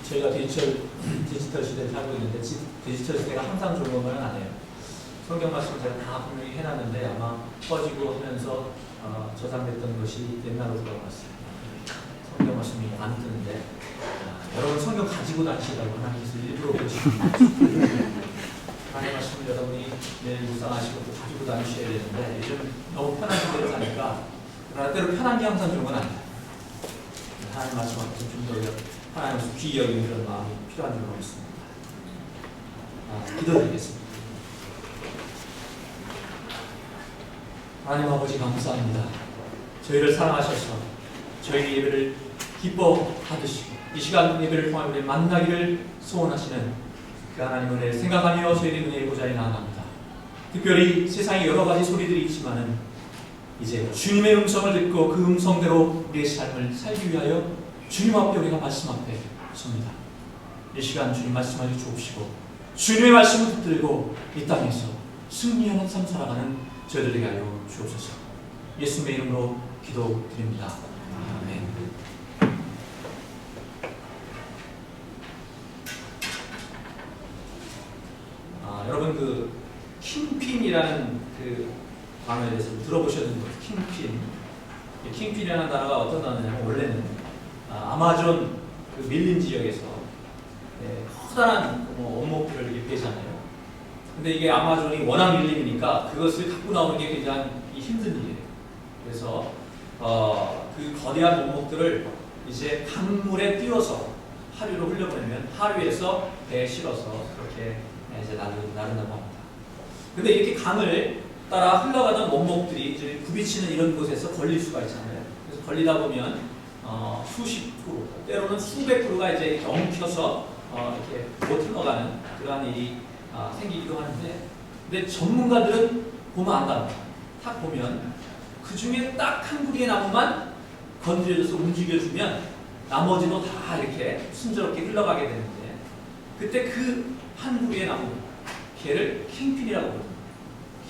저희가 디지털 시대를 살고 있는데 디지털 시대가 항상 좋은 것만은 아니에요. 성경 말씀을 제가 다 분명히 해놨는데 아마 꺼지고 하면서 저장됐던 것이 옛날로 돌아갔어요. 성경 말씀이 안 뜨는데 여러분 성경 가지고 다니시라고 하나님께서 일부러 그러시는 하나님의 말씀을 여러분이 매일 묵상하시고 또 가지고 다니셔야 되는데 요즘 너무 편한 시대를 사니까 그러나 때로 편한 게 항상 좋은 건 아니에요. 하나님 말씀 앞에서 좀 더 하나님 귀히 여기는 그런 마음이 필요한 줄 알겠습니다. 기도드리겠습니다. 하나님 아버지 감사합니다. 저희를 사랑하셔서 저희 예배를 기뻐하듯이 이 시간 예배를 통해 우리 만나기를 소원하시는 그 하나님 은혜를 생각하며 저희들의 은혜의 보좌에 나아갑니다. 특별히 세상에 여러 가지 소리들이 있지만은 이제 주님의 음성을 듣고 그 음성대로 우리의 삶을 살기 위하여 주님 앞에 우리가 말씀 앞에 섭니다. 이 시간 주님 말씀하여 주옵시고 주님의 말씀을 붙들고 이 땅에서 승리하는 삶 살아가는 저희들에게 하여 주옵소서. 예수님의 이름으로 기도드립니다. 아멘. 여러분 그 킹핀이라는 그 단어에 대해서 들어보셨는지 킹핀. 킹핀이라는 단어가 어떤 단어냐면 원래는 아마존 그 밀림 지역에서 커다란 원목들을 이렇게 빼잖아요. 근데 이게 아마존이 워낙 밀림이니까 그것을 갖고 나오는 게 굉장히 힘든 일이에요. 그래서 그 거대한 원목들을 이제 강물에 띄워서 하류로 흘려보내면 하류에서 배에 실어서 그렇게 이제 나른다고 합니다. 근데 이렇게 강을 따라 흘러가던 원목들이 이제 부비치는 이런 곳에서 걸릴 수가 있잖아요. 그래서 걸리다 보면 수십 그루, 때로는 수백 그루가 이제 엉켜서 이렇게 못 흘러가는 그러한 일이 생기기도 하는데, 근데 전문가들은 보면 안답니다. 딱 보면 그 중에 딱 한 그루의 나무만 건드려져서 움직여주면 나머지도 다 이렇게 순조롭게 흘러가게 되는데, 그때 그 한 그루의 나무, 걔를 킹핀이라고 부릅니다.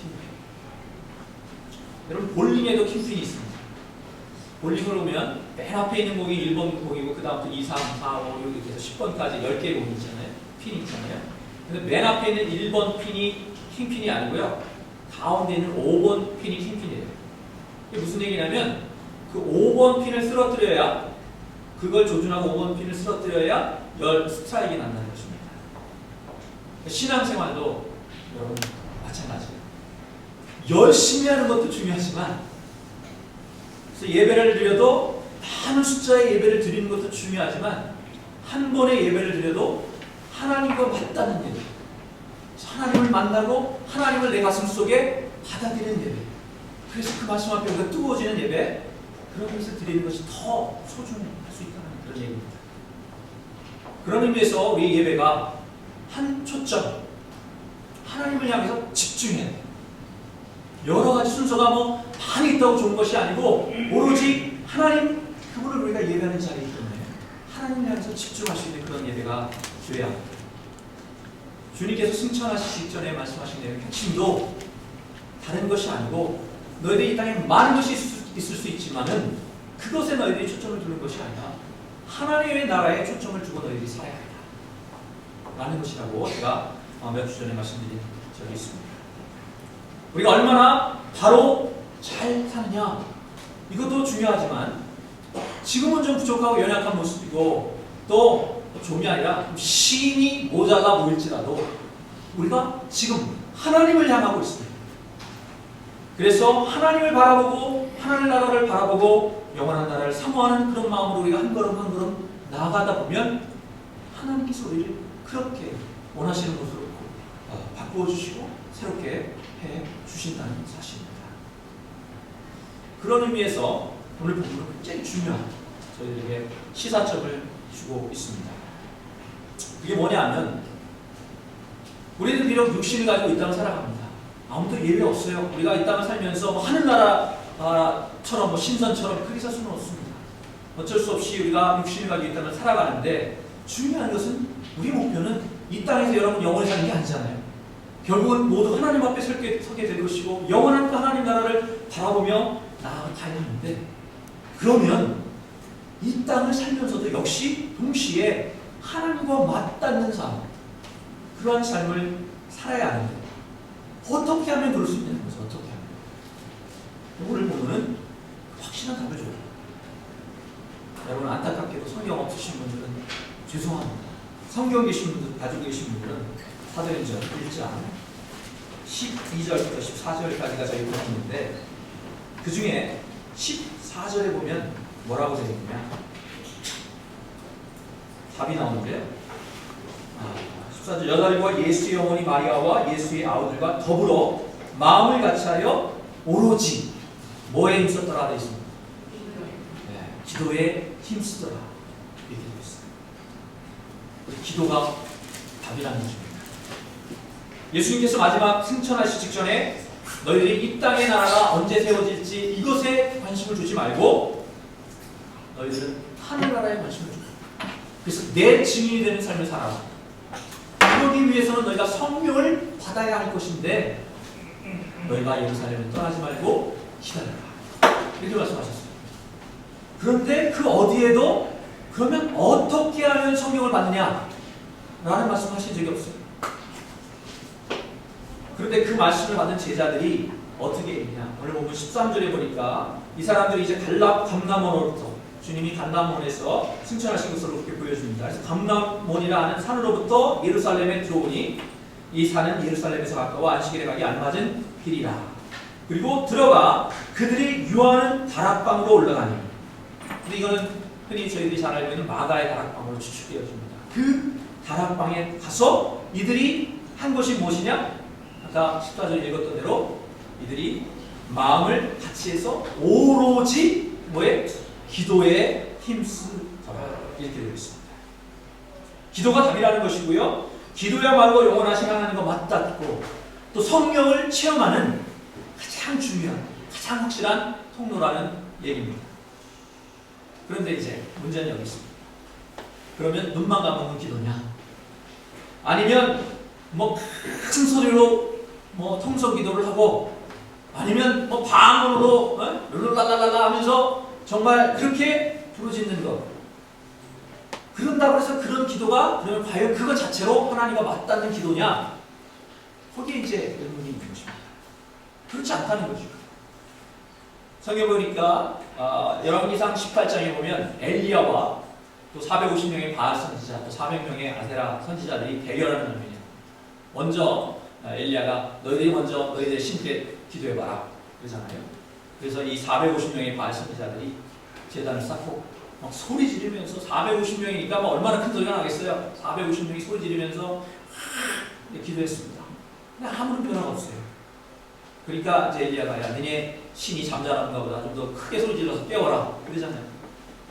킹핀. 여러분 볼링에도 킹핀이 있습니다. 볼링을 보면 맨 앞에 있는 공이 1번 공이고 그 다음부터 2, 3, 4, 5, 6 이렇게 해서 10번까지 10개의 공이 있잖아요. 핀이 있잖아요. 근데 맨 앞에 있는 1번 핀이 킹핀이 아니고요. 가운데 있는 5번 핀이 킹핀이에요. 이게 무슨 얘기냐면 그 5번 핀을 쓰러뜨려야, 그걸 조준하고 5번 핀을 쓰러뜨려야 스트라이크가 난다는 것입니다. 신앙생활도 여러분 마찬가지예요. 열심히 하는 것도 중요하지만, 그래서 예배를 드려도 많은 숫자의 예배를 드리는 것도 중요하지만, 한 번의 예배를 드려도 하나님과 맞닿는 예배, 하나님을 만나고 하나님을 내 가슴 속에 받아들이는 예배, 그래서 그 말씀 앞에 우리가 뜨거워지는 예배, 그런 것을 드리는 것이 더 소중할 수 있다는 그런 얘기입니다. 그런 의미에서 우리 예배가 한 초점, 하나님을 향해서 집중해야 돼요. 여러 가지 순서가 많이 있다고 좋은 것이 아니고 오로지 하나님, 그분을 우리가 예배하는 자리이기 때문에 하나님을 향해서 집중할 수 있는 그런 예배가 되어야 합니다. 주님께서 승천하시기 직전에 말씀하신 내용 핵심도 다른 것이 아니고, 너희들이 이 땅에 많은 것이 있을 수 있지만은 그것에 너희들이 초점을 두는 것이 아니라 하나님의 나라에 초점을 두고 너희들이 살아야 한다 라는 것이라고 제가 몇 주 전에 말씀드린 적이 있습니다. 우리가 얼마나 바로 잘 사느냐, 이것도 중요하지만 지금은 좀 부족하고 연약한 모습이고 또 좀이 아니라 심히 모자가 보일지라도 우리가 지금 하나님을 향하고 있습니다. 그래서 하나님을 바라보고 하나님의 나라를 바라보고 영원한 나라를 사모하는 그런 마음으로 우리가 한 걸음 한 걸음 나아가다 보면 하나님께서 우리를 그렇게 원하시는 것으로 바꾸어 주시고 새롭게 해 주신다는 사실입니다. 그런 의미에서 오늘 본문은 굉장히 중요한 저희들에게 시사점을 주고 있습니다. 그게 뭐냐면, 우리는 비록 육신을 가지고 이 땅을 살아갑니다. 아무도 예외 없어요. 우리가 이 땅을 살면서 하늘나라처럼 신선처럼 그렇게 살 수는 없습니다. 어쩔 수 없이 우리가 육신을 가지고 이 땅을 살아가는데, 중요한 것은 우리 목표는 이 땅에서 여러분 영원히 사는 게 아니잖아요. 결국은 모두 하나님 앞에 서게 될 것이고 영원한 그 하나님 나라를 바라보며 나아가야 하는데, 그러면 이 땅을 살면서도 역시 동시에 하나님과 맞닿는 삶, 그러한 삶을 살아야 하는데 어떻게 하면 그럴 수 있냐는 거죠. 어떻게 하면. 오늘 보면은 확실한 답을 줘요. 여러분 안타깝게도 성경 없으신 분들은 죄송합니다. 성경 계신 분들, 가지고 계신 분들은 사도행전 1장 12절부터 14절까지가 저희 본문인데 그 중에 14절에 보면 뭐라고 되어 있냐? 답이 나오는데요. 14절 여자들과 예수의 어머니 마리아와 예수의 아우들과 더불어 마음을 같이하여 오로지 뭐에 힘썼더라 되어 있습니다. 네, 기도에 힘쓰더라 이렇게 되어 있어요. 기도가 답이라는 것입니다. 예수님께서 마지막 승천하시기 직전에 너희들이 이 땅의 나라가 언제 세워질지 이것에 관심을 주지 말고 너희들은 하늘나라에 관심을 줘. 그래서 내 증인이 되는 삶을 살아라. 그러기 위해서는 너희가 성령을 받아야 할 것인데 너희가 예루살렘을 떠나지 말고 기다려라. 이렇게 말씀하셨어요. 그런데 그 어디에도 그러면 어떻게 하면 성령을 받느냐? 라는 말씀하신 적이 없어요. 그런데 그 말씀을 받은 제자들이 어떻게 했냐? 오늘 보면 13절에 보니까 이 사람들이 이제 감람원으로부터 주님이 감람원에서 승천하신 것으로 그렇게 보여줍니다. 그래서 감람원이라 하는 산으로부터 예루살렘에 들어오니 이 산은 예루살렘에서 가까워 안식일에 가기 알맞은 길이라. 그리고 들어가 그들이 유하는 다락방으로 올라가니. 근데 이거는 흔히 저희들이 잘 알고 있는 마가의 다락방으로 추측되어집니다. 그 다락방에 가서 이들이 한 것이 무엇이냐? 아까 14절 읽었던 대로 이들이 마음을 같이 해서 오로지 뭐에? 기도에 힘쓰더라 이렇게 되어 있습니다. 기도가 답이라는 것이고요. 기도야말로 영원하신 하나님과 맞닿고 또 성령을 체험하는 가장 중요한, 가장 확실한 통로라는 얘기입니다. 그런데 이제 문제는 여기 있습니다. 그러면 눈만 감으면 기도냐? 아니면 뭐 큰 소리로 뭐 통성 기도를 하고 아니면 뭐 방언으로 룰루랄랄랄라 하면서 정말 그렇게 부르짖는 것. 그런다고 해서 그런 기도가 그러면 과연 그것 자체로 하나님과 맞닿는 기도냐? 거기에 이제 의문이 있는 것입니다. 그렇지 않다는 거죠. 성경 보니까 열왕기상 18장에 보면 엘리야와 또 450명의 바알 선지자, 또 400명의 아세라 선지자들이 대결하는 장면이에요. 먼저 엘리야가 너희들이 먼저 너희들 신께 기도해봐라 그러잖아요. 그래서 이 450명의 바알 선지자들이 제단을 쌓고 막 소리 지르면서 450명이니까 뭐 얼마나 큰 소리가 나겠어요. 450명이 소리 지르면서 기도했습니다. 근데 아무런 변화가 없어요. 그러니까 이제 엘리야가 야 너네 신이 잠자는가 보다 좀 더 크게 소리 질러서 깨워라 그러잖아요.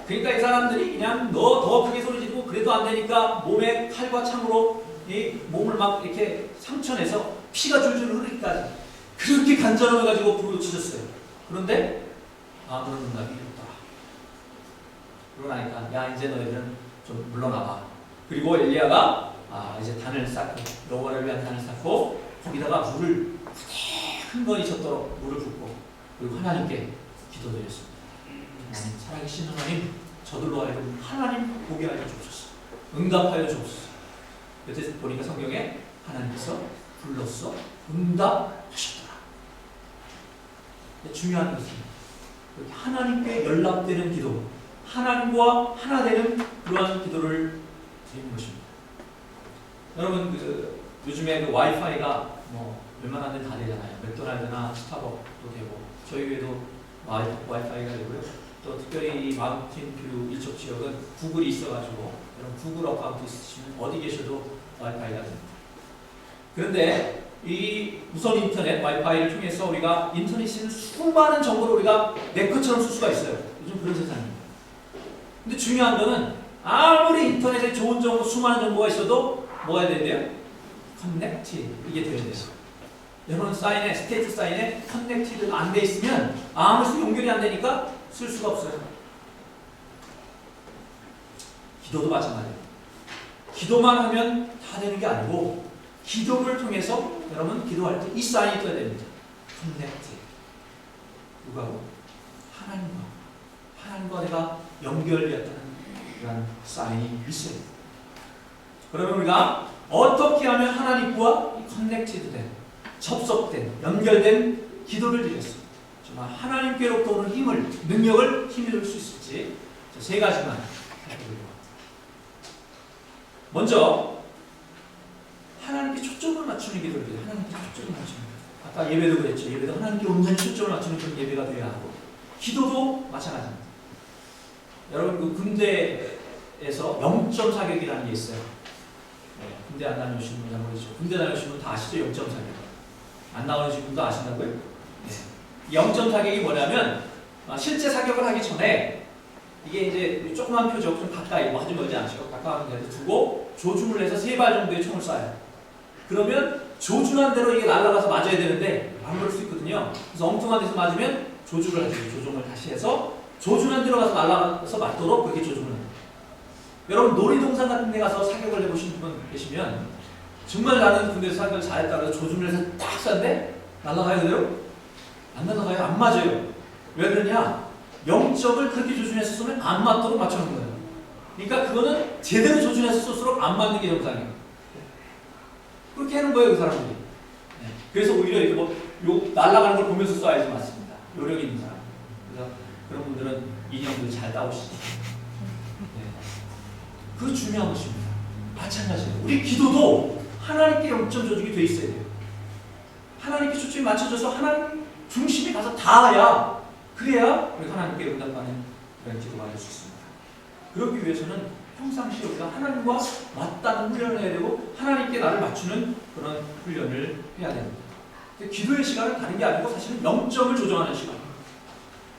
그러니까 이 사람들이 그냥 너 더 크게 소리 지르고 그래도 안 되니까 몸에 칼과 창으로 이 몸을 막 이렇게 상처내서 피가 줄줄 흐르기까지 그렇게 간절함을 가지고 부르짖었어요. 그런데 아무런 응답이 없더라. 그러고 나니까 야 이제 너희들은 좀 물러나봐. 그리고 엘리야가 이제 단을 쌓고 여호와를 위한 단을 쌓고 거기다가 물을 큰 거리 젖도록 물을 붓고 그리고 하나님께 기도드렸습니다. 하나님 살아계신 하나님 저들로 하여금 하나님 보게 하여 주옵소서. 응답하여 주옵소서. 그때 보니까 성경에 하나님께서 불렀어 응답하셨더라. 중요한 것은 하나님께 연락되는 기도, 하나님과 하나 되는 그러한 기도를 드리는 것입니다. 여러분 요즘에 와이파이가 뭐 웬만한 데는 다 되잖아요. 맥도날드나 스타벅도 되고 저희 외에도 와이파이가 되고요. 또 특별히 마운틴뷰 이쪽 지역은 구글이 있어가지고 여러분 구글 어카운트 있으시면 어디 계셔도 와이파이가 됩니다. 그런데 이 무선 인터넷 와이파이를 통해서 우리가 인터넷에는 수많은 정보를 우리가 내 것처럼 쓸 수가 있어요. 요즘 그런 세상입니다. 근데 중요한 거는 아무리 인터넷에 좋은 정보, 수많은 정보가 있어도 뭐가 해야 된대요? 커넥티드 이게 돼야 돼요. 여러분 사인에 스테이트 사인에 커넥티드가 안 돼 있으면 아무리 연결이 안 되니까 쓸 수가 없어요. 기도도 마찬가지예요. 기도만 하면 다 되는 게 아니고 기도를 통해서 여러분 기도할 때 이 사인이 떠야 됩니다. 커넥티드. 누가고? 하나님과 내가 연결되었다는 그런 사인이 있어요. 그러면 우리가 어떻게 하면 하나님과 커넥티드된, 접속된, 연결된 기도를 드렸습니다. 정말 하나님께로부터 오는 힘을, 능력을 힘입을 수 있을지 세 가지만 살펴보려고 합니다. 먼저 하나님께 초점을 맞추는 기도를 드려요. 하나님께 초점을 맞추는 기도. 아까 예배도 그랬죠. 예배도 하나님께 온전히 초점을 맞추는 그런 예배가 되어야 하고, 기도도 마찬가지입니다. 여러분 그 군대에서 0점 사격이라는 게 있어요. 네, 군대 안 다녀오신 분 잘 모르죠. 군대 다녀오신 분 다 아시죠? 0점 사격. 안 나오신 분도 아신다고요? 네. 0점 사격이 뭐냐면 실제 사격을 하기 전에 이게 이제 조그만 표적 좀 가까이, 뭐 아주 멀지 않죠. 가까운 데서 두고 조준을 해서 3발 정도의 총을 쏴요. 그러면 조준한 대로 이게 날아가서 맞아야 되는데 안 그럴 수 있거든요. 그래서 엉뚱한 데서 맞으면 조준을 하죠. 조종을 다시 해서 조준한 데로 가서 날아가서 맞도록 그렇게 조준을 합니다. 여러분 놀이동산 같은 데 가서 사격을 해보신 분 계시면 정말 나는 군대에서 사격을 잘했다 그래서 조준을 해서 딱 쐈는데 날아가야 돼요? 안 날아가요? 안 맞아요. 왜 그러냐? 0점을 그렇게 조준해서 쏘면 안 맞도록 맞춰놓은 거예요. 그러니까 그거는 제대로 조준해서 쏠수록 안 맞는 게 정상이에요. 그렇게 하는 거예요, 그 사람들이. 네. 그래서 오히려 이거 요 날아가는 걸 보면서 쏴야지 맞습니다. 요령 있는 사람. 그래서 그런 분들은 인형들 잘 따오시죠. 네. 그 중요한 것입니다. 마찬가지예요. 우리 기도도 하나님께 0점 조직이 돼 있어야 돼요. 하나님께 초점이 맞춰져서 하나님 중심이 가서 닿아야, 그래야 우리 하나님께 응답하는 그런 기도가 될 수 있습니다. 그러기 위해서는 평상시에 우리가 하나님과 맞닿는 훈련을 해야 되고 하나님께 나를 맞추는 그런 훈련을 해야 됩니다. 기도의 시간은 다른 게 아니고 사실은 0점을 조정하는 시간.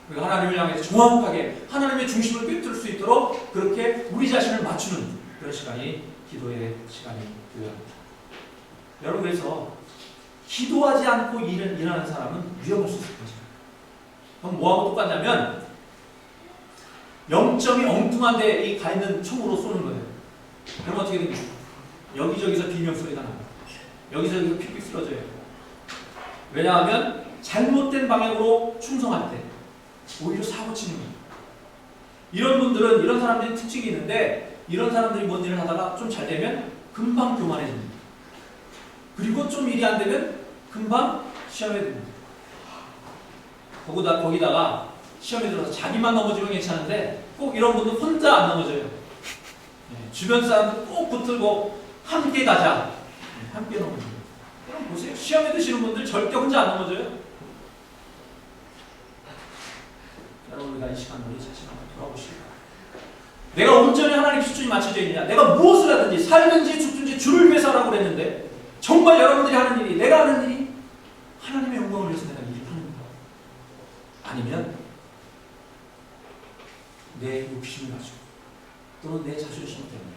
우리가 하나님을 향해서 정확하게 하나님의 중심을 꿰뚫을 수 있도록 그렇게 우리 자신을 맞추는 그런 시간이 기도의 시간이 되어야 합니다. 여러분, 그래서 기도하지 않고 일하는 사람은 위험할 수 있을 거죠. 그럼 뭐하고 똑같냐면 0점이 엉뚱한 데에 가 있는 총으로 쏘는 거예요. 그럼 어떻게 됩니까? 여기저기서 비명소리가 납니다. 여기저기서 픽픽 쓰러져요. 왜냐하면 잘못된 방향으로 충성할 때 오히려 사고 치는 거예요. 이런 분들은, 이런 사람들이 특징이 있는데, 이런 사람들이 뭔 일을 하다가 좀 잘 되면 금방 교만해집니다. 그리고 좀 일이 안 되면 금방 시험에 듭니다. 거기다가 시험에 들어서 자기만 넘어지면 괜찮은데 꼭 이런 분들 혼자 안 넘어져요. 네, 주변 사람들 꼭 붙들고 함께 가자. 네, 함께 넘어져요. 그럼 보세요. 시험에 드시는 분들 절대 혼자 안 넘어져요. 여러분, 우리가 이 시간 우리 자신 한번 돌아보시고, 내가 온전히 하나님 초점이 맞춰져 있느냐, 내가 무엇을 하든지 살든지 죽든지 주를 위해서 하라고 그랬는데 정말 여러분들이 하는 일이, 내가 하는 일이 하나님의 영광을 위해서 내가 일을 하는 거, 아니면 내 욕심을 가지고 또는 내 자존심 때문에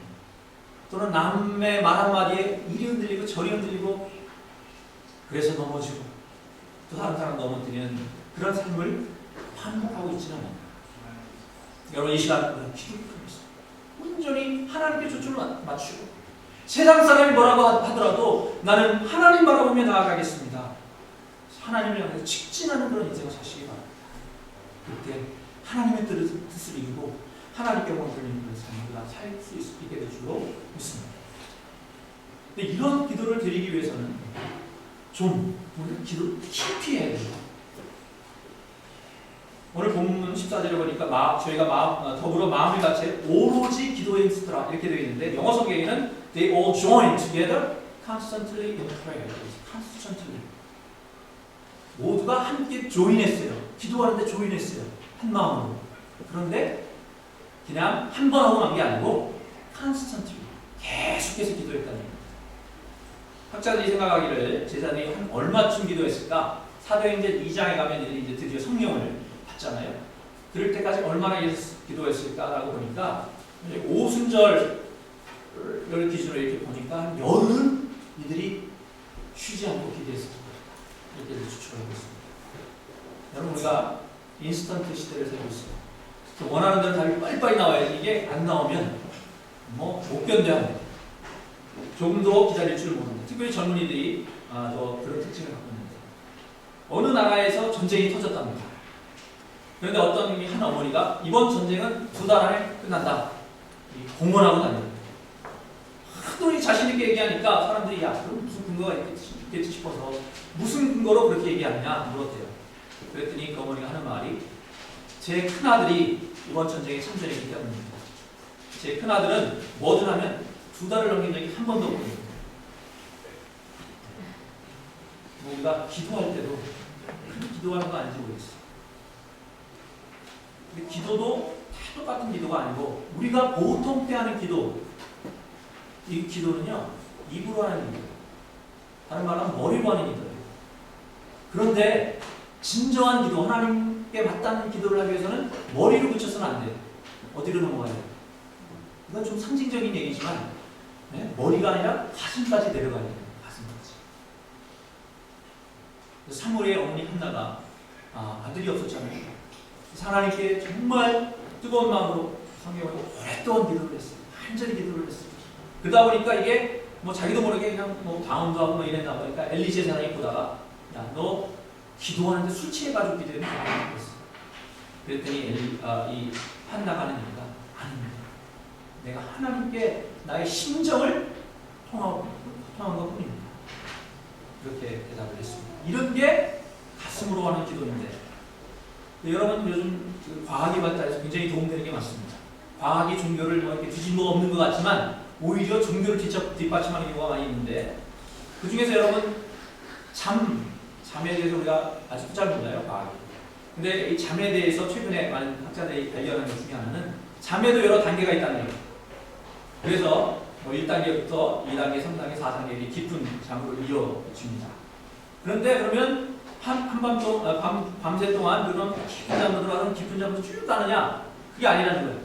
또는 남의 말 한마디에 이리 흔들리고 저리 흔들리고 그래서 넘어지고 또 다른 사람 넘어뜨리는 그런 삶을 반복하고 있지는 않아요. 여러분, 이 시간 기도를 하겠습니다. 온전히 하나님께 초점을 맞추고 세상 사람이 뭐라고 하더라도 나는 하나님 바라보며 나아가겠습니다. 하나님을 향해서 직진하는 그런 인생을 사시기 바랍니다. 그때 하나님의 뜻을 이루고 하나님께 영광을 돌리는 그런 삶을 살 수 있게 될 줄로 믿습니다. 근데 이런 기도를 드리기 위해서는 좀 우리 기도를 깊이 해야 돼요. 오늘 본문 14절에 보니까 저희가 더불어 마음을 같이 오로지 기도에 힘쓰더라 이렇게 되어 있는데, 영어 성경에는 they all join together constantly in prayer. constantly. 모두가 함께 조인했어요. 기도하는데 조인했어요. 한 마음으로. 그런데 그냥 한 번 하고 만 게 아니고 constantly. 계속해서 기도했다는 얘기입니다. 학자들이 생각하기를 제자들이 한 얼마쯤 기도했을까? 사도행전 2장에 가면 이제 드디어 성령을 받잖아요. 그럴 때까지 얼마나 기도했을까라고 보니까 오순절을 기준으로 이렇게 보니까 열흘 이들이 쉬지 않고 기도했을 거예요. 이렇게 추측하고 있습니다. 여러분, 우리가 인스턴트 시대를 살고 있어요. 원하는 대로 답이 빨리빨리 나와야지 이게 안 나오면 못 견뎌합니다. 조금 더 기다릴 줄 모릅니다. 특별히 젊은이들이 더 그런 특징을 갖고 있는데, 어느 나라에서 전쟁이 터졌답니다. 그런데 어떤 한 어머니가 이번 전쟁은 2달 안에 끝난다. 공언하고 다녀요. 하도 자신 있게 얘기하니까 사람들이 야 그럼 무슨 근거가 있겠지 싶어서 무슨 근거로 그렇게 얘기하느냐 물었대요. 그랬더니 그 어머니가 하는 말이 제 큰아들이 이번 전쟁에 참전했기 때문입니다. 제 큰아들은 뭐든 하면 2달을 넘긴 적이 한 번도 없거든요. 우리가 기도할 때도 그렇게 기도하는 거 아닌지 모르겠어요. 근데 기도도 다 똑같은 기도가 아니고 우리가 보통 때 하는 기도, 이 기도는요 입으로 하는 기도, 다른 말로 하면 머리로 하는 기도예요. 그런데 진정한 기도, 하나님께 맞닿는 기도를 하기 위해서는 머리로 붙여서는 안 돼요. 어디로 넘어가야 돼요? 이건 좀 상징적인 얘기지만 머리가 아니라 가슴까지 내려가야 돼요. 가슴까지. 사무엘의 어머니 한나가 아들이 없었잖아요. 하나님께 정말 뜨거운 마음으로 성경을 오랫동안 기도를 했어요. 간절히 기도를 했어요. 그러다 보니까 이게 뭐 자기도 모르게 그냥 뭐 방언도 하고 뭐 이랬나 보니까 엘리제 사람이 보다가 야 너 기도하는데 술 취해가지고 기도했는 거야. 그랬더니 이 한나가 하는 얘기가 아닙니다. 내가 하나님께 나의 심정을 통한 것 뿐입니다. 이렇게 대답을 했습니다. 이런 게 가슴으로 하는 기도인데 여러분 요즘 과학이 발달해서 굉장히 도움되는 게 많습니다. 과학이 종교를 뭐 이렇게 뒤집어 없는 것 같지만 오히려 종교를 뒷받침하는 경우가 많이 있는데 그 중에서 여러분 잠에 대해서 우리가 아직도 잘 몰라요, 과학이. 근데 이 잠에 대해서 최근에 많은 학자들이 발견한 것 중에 하나는 잠에도 여러 단계가 있다는 거예요. 그래서 뭐 1단계부터 2단계, 3단계, 4단계 깊은 잠으로 이어집니다. 그런데 그러면 밤새 동안 그런 깊은 잠으로 들어가면 깊은 잠으로 쭉 가느냐? 그게 아니라는 거예요.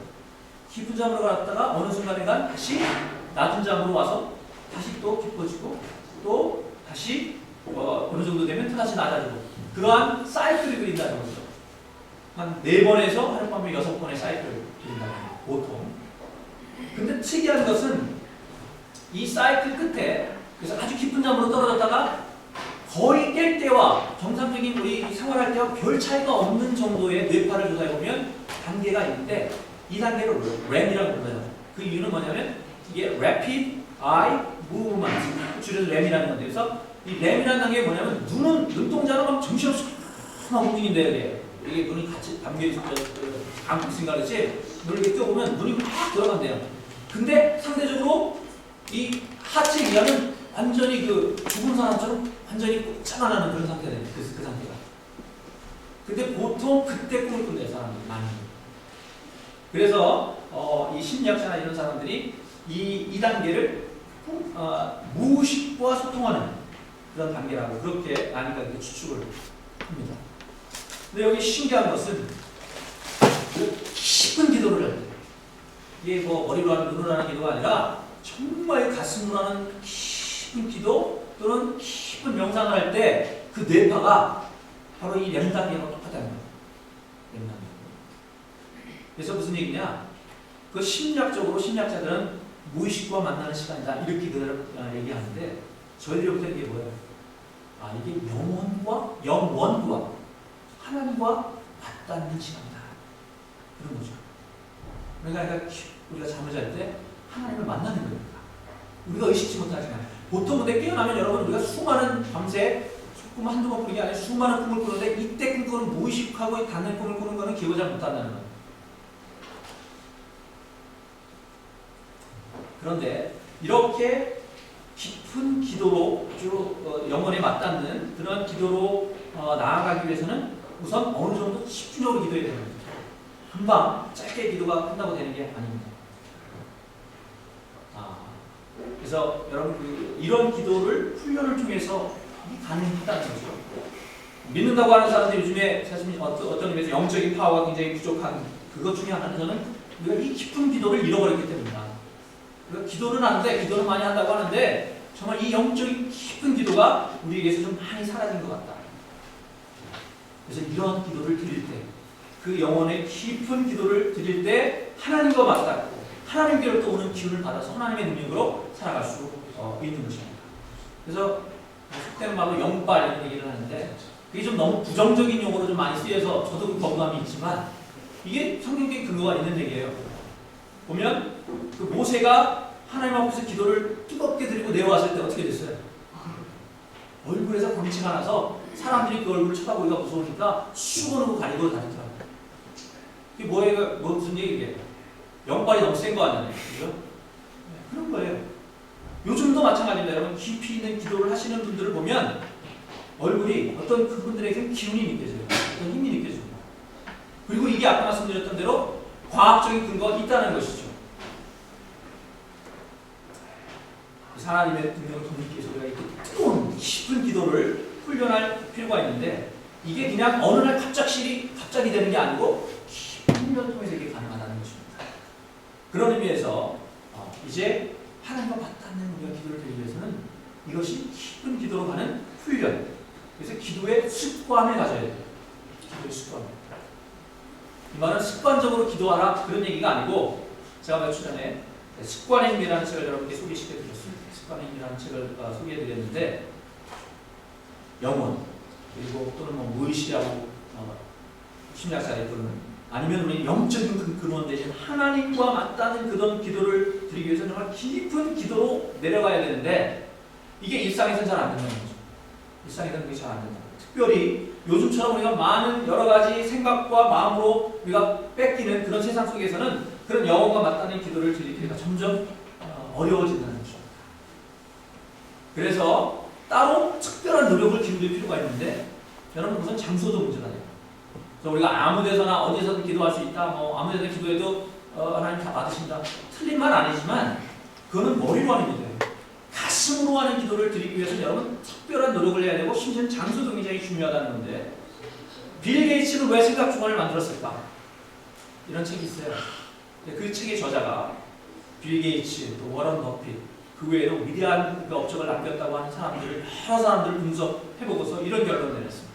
깊은 잠으로 갔다가 어느 순간인가 다시 낮은 잠으로 와서 다시 또 깊어지고 또 다시 어느 정도 되면 다시 낮아지고 그러한 사이클을 그린다는 거죠. 한 4번에서 하룻밤에 6번의 사이클을 그린다는 거예요. 보통. 근데 특이한 것은 이 사이클 끝에 그래서 아주 깊은 잠으로 떨어졌다가 거의 깰 때와 정상적인 우리 생활할 때와 별 차이가 없는 정도의 뇌파를 조사해보면 단계가 있는데 이 단계를 REM이라고 불러요. 그 이유는 뭐냐면 이게 Rapid Eye Movement, 줄여서 REM이라는 건데 그래서 이 REM이라는 단계가 뭐냐면 눈동자는 막 정신없이 막 움직인대요. 이게 눈이 같이 담겨있을 때 감고 있으니까 그렇지 눈을 이렇게 떼어보면 눈이 막 들어간대요. 근데 상대적으로 이 하체에 의하면 완전히 그 죽은 사람처럼 완전히 꽂자만하는 그런 상태가 돼요. 그 상태가. 근데 보통 그때 꿈을 꾼대요, 사람들이 많이. 그래서 이 심리학자나 이런 사람들이 이 단계를 무의식과 소통하는 그런 단계라고 그렇게 많이가 이렇게 추측을 합니다. 근데 여기 신기한 것은 깊은 기도를 해야 돼요. 이게 뭐 머리로 하는 눈으로 하는 기도가 아니라 정말 가슴으로 하는 깊은 기도 또는 깊은 명상을 할 때 그 뇌파가 바로 이 REM 단계가 똑같다는 거예요. REM 단계. 그래서 무슨 얘기냐? 그 심리학자들은 무의식과 만나는 시간이다 이렇게 얘기하는데 저희들이 볼 때 이게 뭐예요? 이게 영원과 하나님과 맞닿는 시간이다. 그런 거죠. 그러니까 우리가 잠을 잘 때 하나님을 만나는 겁니다. 우리가 의식치 못하지만 보통 근데 깨어나면 여러분 우리가 수많은 밤새 꿈 한두 번 꾸는 게 아니라 수많은 꿈을 꾸는데 이때 꿈꾸는 무의식하고 닿는 꿈을 꾸는 거는 기억을 잘 못한다는 거예요. 그런데 이렇게 깊은 기도로 주로 영혼에 맞닿는 그런 기도로 나아가기 위해서는 우선 어느 정도 집중적으로 기도해야 됩니다. 금방 짧게 기도가 끝나고 되는 게 아닙니다. 그래서 여러분 이런 기도를 훈련을 통해서 가능하다는 거죠. 믿는다고 하는 사람들이 요즘에 사실 어떤 의미에서 영적인 파워가 굉장히 부족한 그것 중에 하나는 저는 우리가 이 깊은 기도를 잃어버렸기 때문이다. 우리가 기도는 하는데 기도는 많이 한다고 하는데 정말 이 영적인 깊은 기도가 우리에게서 좀 많이 사라진 것 같다. 그래서 이런 기도를 드릴 때 그 영혼의 깊은 기도를 드릴 때 하나님과 맞닿고 하나님께로부터 오는 기운을 받아서 하나님의 능력으로 살아갈 수 있는 것입니다. 그래서 속된 말로 영빨 이런 얘기를 하는데 그게 좀 너무 부정적인 용어로 좀 많이 쓰여서 저도 그 거부감이 있지만 이게 성경적인 근거가 있는 얘기예요. 보면 그 모세가 하나님 앞에서 기도를 뜨겁게 드리고 내려왔을 때 어떻게 됐어요? 얼굴에서 광채가 나서 사람들이 그 얼굴을 쳐다보기가 무서우니까 수건으로 가리고 다니더라고요. 이게 뭐예요? 무슨 얘기예요? 영빨이 너무 센 거 아니에요? 그죠? 그런 거예요. 요즘도 마찬가지입니다. 여러분, 깊이 있는 기도를 하시는 분들을 보면 얼굴이 어떤 그분들에게는 기운이 느껴져요. 어떤 힘이 느껴집니다. 그리고 이게 아까 말씀드렸던 대로 과학적인 근거가 있다는 것이죠. 하나님의 능력을 더 믿기 위해서 우리가 이렇게 뜨거운 깊은 기도를 훈련할 필요가 있는데 이게 그냥 어느 날 갑자기 되는 게 아니고 깊은 훈련을 통해서 이게 가능하다는 것입니다. 그런 의미에서 이제 하나님과 맞닿는 우리가 기도를 드리기 위해서는 이것이 깊은 기도로 가는 훈련. 그래서 기도의 습관을 가져야 돼요. 기도의 습관. 이 말은 습관적으로 기도하라 그런 얘기가 아니고 제가 며칠 전에 습관의 힘이라는 책을 여러분께 소개시켜드렸습니다. 습관의 힘이라는 책을 소개해드렸는데 영혼 그리고 또는 무의식이라고 심리학자들이 부르는 아니면 우리 영적인 근원 대신 하나님과 맞닿는 그런 기도를 드리기 위해서 정말 깊은 기도로 내려가야 되는데 이게 일상에서는 잘 안 된다는 거죠. 일상에서는 그게 잘 안 된다. 특별히 요즘처럼 우리가 많은 여러 가지 생각과 마음으로 우리가 뺏기는 그런 세상 속에서는 그런 영혼과 맞닿는 기도를 드리기가 점점 어려워진다는 거죠. 그래서 따로 특별한 노력을 기울일 필요가 있는데 여러분 우선 장소도 문제가 돼요. 그래서 우리가 아무 데서나 어디서든 기도할 수 있다. 아무 데서 기도해도 하나님 다 받으신다. 틀린 말 아니지만 그거는 머리로 하는 기도예요. 가슴으로 하는 기도를 드리기 위해서는 여러분 특별한 노력을 해야 되고 심지어는 장소도 굉장히 중요하다는 건데 빌 게이츠는 왜 생각 주간을 만들었을까? 이런 책이 있어요. 그 책의 저자가 빌 게이츠, 또 워런 버핏 그 외에도 위대한 업적을 남겼다고 하는 사람들을 여러 사람들을 분석해보고서 이런 결론을 내렸습니다.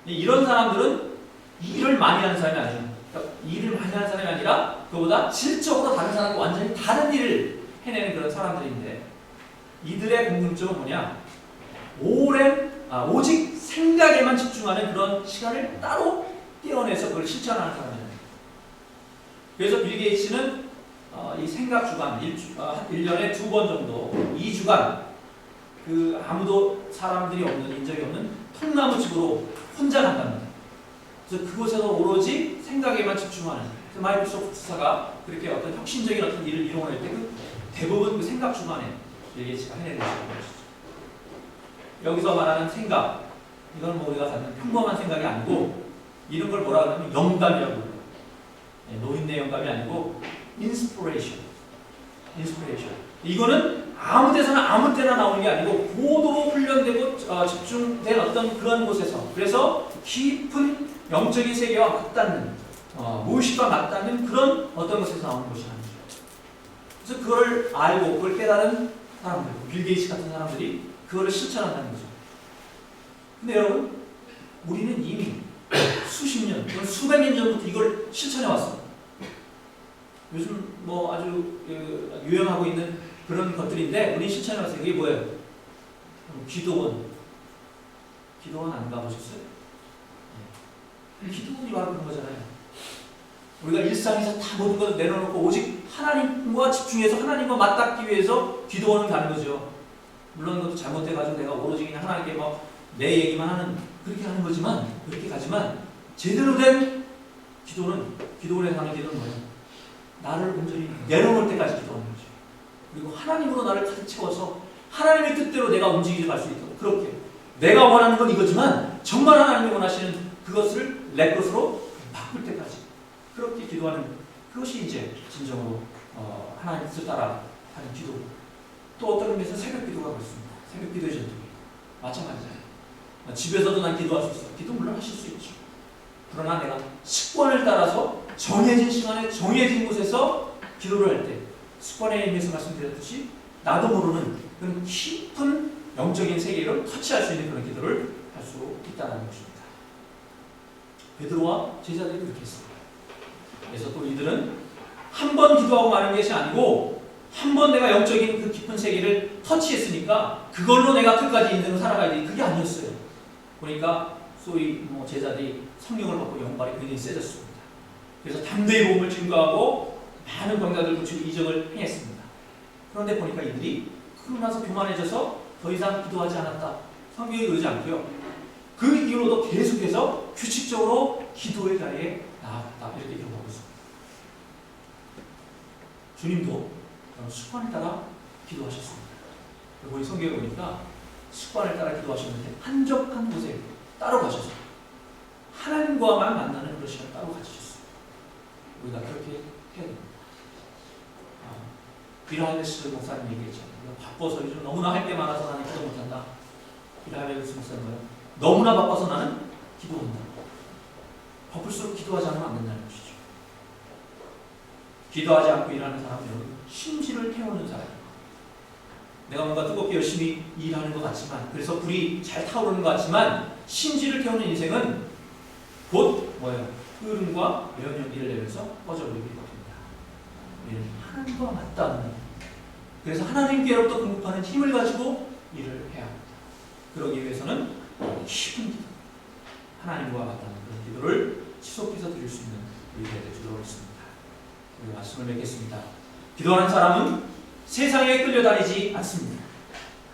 이런 사람들은 일을 많이 하는 사람이 아니에요. 그러니까 일을 많이 하는 사람이 아니라 그보다 질적으로 다른 사람과 완전히 다른 일을 해내는 그런 사람들인데 이들의 공통점은 뭐냐? 오직 생각에만 집중하는 그런 시간을 따로 떼어내서 그걸 실천하는 사람이에요. 그래서 빌 게이츠는 이 생각 주간 1년에 2번 정도 2주간 그 아무도 사람들이 없는 인적이 없는 통나무집으로 혼자 간답니다. 그래서 그곳에서 오로지 생각에만 집중하는 마이크로소프트사가 그렇게 어떤 혁신적인 어떤 일을 이용할 때 그 대부분 그 생각 주간에 빌 게이츠가 해내는 것이죠. 여기서 말하는 생각 이건 뭐 우리가 갖는 평범한 생각이 아니고 이런 걸 뭐라 그러냐면 영감이라고 해요. 노인네 영감이 아니고 인스피레이션. 이거는 아무 데서나 아무 때나 나오는 게 아니고 고도로 훈련되고 집중된 어떤 그런 곳에서 그래서 깊은 영적인 세계와 맞닿는 무의식과 맞닿는 그런 어떤 곳에서 나오는 것이 아니죠. 그래서 그걸 알고 그걸 깨달은 사람들, 빌 게이츠 같은 사람들이 그거를 실천한다는 거죠. 근데 여러분 우리는 이미 수십 년, 수백 년 전부터 이걸 실천해 왔어요. 요즘 뭐 아주 유행하고 있는 그런 것들인데 우리 실천해 왔어요. 이게 뭐예요? 기도원 안 가보셨어요? 기도원이 바로 그런 거잖아요. 우리가 일상에서 다 모든 것을 내려놓고 오직 하나님과 집중해서 하나님과 맞닿기 위해서 기도원을 가는 거죠. 물론 그것도 잘못돼가지고 내가 오로지 그냥 하나님께 막 내 얘기만 하는 그렇게 하는 거지만 그렇게 가지만 제대로 된 기도원에서 하는 기도는 뭐예요? 나를 온전히 내려놓을 때까지 기도하는 거죠. 그리고 하나님으로 나를 가득 채워서 하나님의 뜻대로 내가 움직이지 갈 수 있도록 그렇게 내가 원하는 건 이거지만 정말 하나님이 원하시는 그것을 내 것으로 바꿀 때까지 그렇게 기도하는 그것이 이제 진정으로 하나님 뜻을 따라 하는 기도. 또 어떤 의미에서 새벽 기도가 그렇습니다. 새벽 기도의 전통이 마찬가지잖아요. 집에서도 난 기도할 수 있어. 기도 물론 하실 수 있죠. 그러나 내가 습관을 따라서 정해진 시간에 정해진 곳에서 기도를 할 때 습관의 의미에서 말씀드렸듯이 나도 모르는 그런 깊은 영적인 세계를 터치할 수 있는 그런 기도를 할 수 있다는 것입니다. 베드로와 제자들이 그렇게 했습니다. 그래서 또 이들은 한 번 기도하고 마는 것이 아니고 한 번 내가 영적인 그 깊은 세계를 터치했으니까 그걸로 내가 끝까지 인생을 살아가야 돼. 그게 아니었어요. 그러니까 소위 제자들이 성령을 받고 영광이 굉장히 세졌습니다. 그래서 담대히 복음을 증거하고 많은 병자들 고치고 이적을 행했습니다. 그런데 보니까 이들이 그러고 나서 교만해져서 더 이상 기도하지 않았다. 성경이 그러지 않고요. 그 이후로도 계속해서 규칙적으로 기도의 자리에 나아갔다. 이렇게 기록하고 있습니다. 주님도 습관에 따라 기도하셨습니다. 그리고 이 성경에 보니까 습관을 따라 기도하셨는데 한적한 곳에 따로 가셔서 하나님과만 만나는 그런 시간을 따로 가지셨어요. 우리가 그렇게 해야 됩니다. 비라이베스 목사님 얘기했잖아요. 바빠서 요즘 너무나 할 게 많아서 나는 기도 못한다. 비라이베스 목사님 뭐요? 너무나 바빠서 나는 기도한다. 바쁠수록 기도하지 않으면 안 된다는 것이죠. 기도하지 않고 일하는 사람은 심지를 태우는 사람입니다. 내가 뭔가 뜨겁게 열심히 일하는 것 같지만, 그래서 불이 잘 타오르는 것 같지만 심지를 태우는 인생은 곧 뭐예요? 흐름과 면역기를 내면서 꺼져버리게 됩니다. 우리는 하나님과 맞닿는, 그래서 하나님께로부터 공급하는 힘을 가지고 일을 해야 합니다. 그러기 위해서는 깊은 기도, 하나님과 맞닿는 그런 기도를 지속해서 드릴 수 있는 우리가 될 줄 믿습니다. 우리 말씀을 맺겠습니다. 기도하는 사람은 세상에 끌려다니지 않습니다.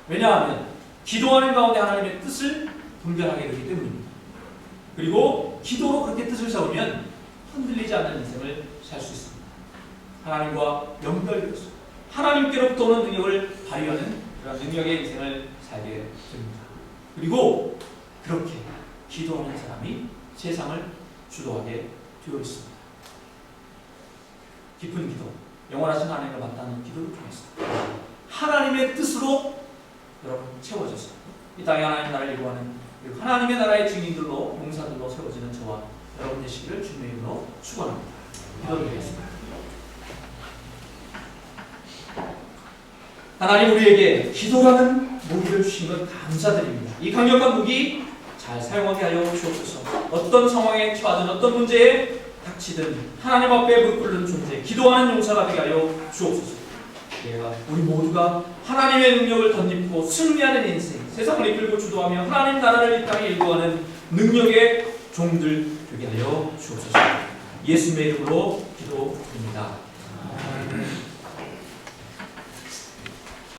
왜냐하면 기도하는 가운데 하나님의 뜻을 분별하게 되기 때문입니다. 그리고 기도로 그렇게 뜻을 세우면 흔들리지 않는 인생을 살 수 있습니다. 하나님과 연결되어서 하나님께로부터 오는 능력을 발휘하는 그런 능력의 인생을 살게 됩니다. 그리고 그렇게 기도하는 사람이 세상을 주도하게 되어 있습니다. 깊은 기도, 영원하신 하나님과 맞닿는 기도를 통해서 하나님의 뜻으로 여러분 채워져서 이 땅에 하나님 나라를 이루어가는 하나님의 나라의 증인들로, 용사들로 세워지는 저와 여러분 되시기를 주님의 이름으로 축원합니다. 기도드리겠습니다. 하나님, 우리에게 기도라는 무기를 주신 것 감사드립니다. 이 강력한 무기 잘 사용하게 하여 주옵소서. 어떤 상황에 처하든 어떤 문제에 닥치든 하나님 앞에 무릎 꿇는 존재, 기도하는 용사가 되게 하여 주옵소서. 우리 모두가 하나님의 능력을 덧입고 승리하는 인생, 세상을 이끌고 주도하며 하나님 나라를 이 땅에 일구하는 능력의 종들 되게 하여 주옵소서. 예수님의 이름으로 기도드립니다. 아멘.